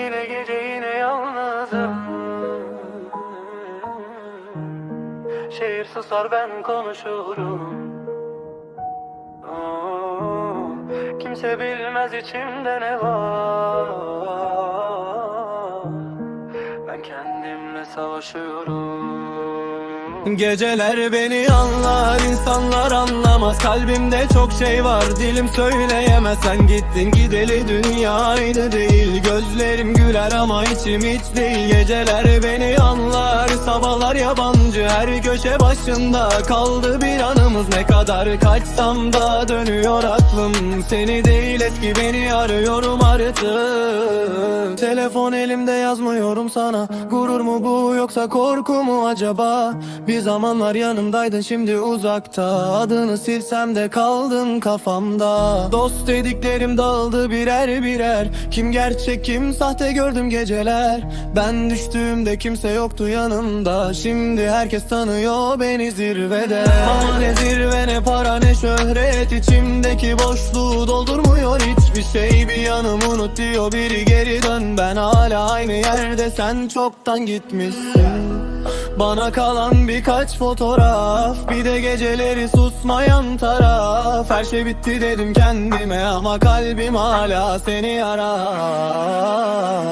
Yine gece yine yalnızım. Şehir susar ben konuşurum. Kimse bilmez içimde ne var. Ben kendimle savaşıyorum. Geceler beni anlar, insanlar anlamaz. Kalbimde çok şey var, dilim söyleyemez. Sen gittin gideli dünya aynı değil. Gözlerim güler ama içim hiç değil. Geceler beni anlar, sabahlar yabancı. Her köşe başında kaldı bir anımız. Ne kadar kaçsam da dönüyor aklım. Seni değil eski beni arıyorum artık. Telefon elimde yazmıyorum sana. Gurur mu bu yoksa korku mu acaba? Bir zamanlar yanımdaydın şimdi uzakta. Adını silsem de kaldın kafamda. Dost dediklerim dağıldı birer birer. Kim gerçek kim sahte gördüm geceler. Ben düştüğümde kimse yoktu yanımda. Şimdi herkes tanıyor beni zirvede. Ama ne zirve ne para ne şöhret. İçimdeki boşluğu doldurmuyor hiçbir şey. Bir yanım unut diyor biri geri dön. Ben hala aynı yerde, sen çoktan gitmişsin. Bana kalan birkaç fotoğraf, bir de geceleri susmayan taraf. Her şey bitti dedim kendime ama kalbim hala seni arar.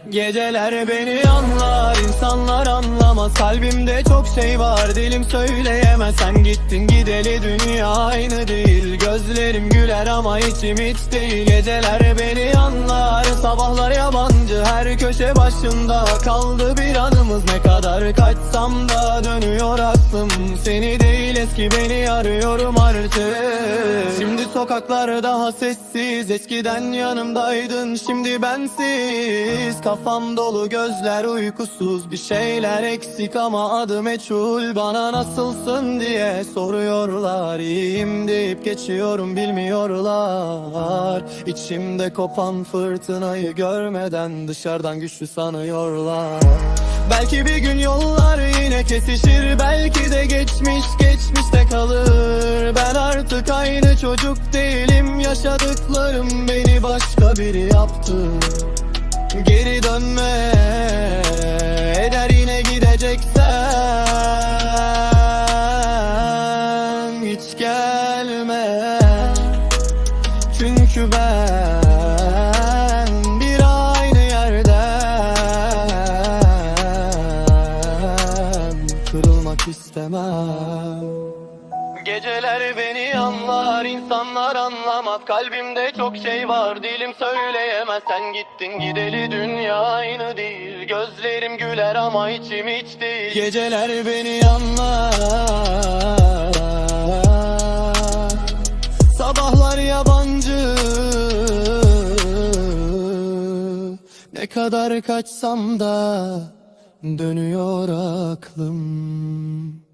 Geceler beni anlar, insanlar anlamaz. Kalbimde çok şey var, dilim söyleyemez. Sen gittin gideli dünya aynı değil. Gözlerim güler ama içim hiç değil. Geceler beni anlar, sabahlar yabancı. Her köşe başında kaldı bir anımız. Ne kadar kaçsam da dönüyor aklım. Seni değil eski beni arıyorum artık. Şimdi sokaklar daha sessiz. Eskiden yanımdaydın şimdi bensiz. Kafam dolu gözler uykusuz. Bir şeyler eksik ama adı meçhul. Bana nasılsın diye soruyorlar. İyiyim deyip geçiyorum bilmiyorlar. İçimde kopan fırtınayı görmeden dışarıdan güçlü sanıyorlar. Belki bir gün yollar yine kesişir. Belki de geçmiş geçmişte kalır. Ben artık aynı çocuk değilim. Yaşadıklarım beni başka biri yaptı. Geri dönme eder yine gideceksen. Hiç gelme çünkü ben bir aynı yerden kırılmak istemem. Geceler beni anlar, insanlar anlamaz. Kalbimde çok şey var, dilim söyleyemez. Sen gittin gideli dünya aynı değil. Gözlerim güler ama içim hiç değil. Geceler beni anlar, sabahlar yabancı. Ne kadar kaçsam da dönüyor aklım.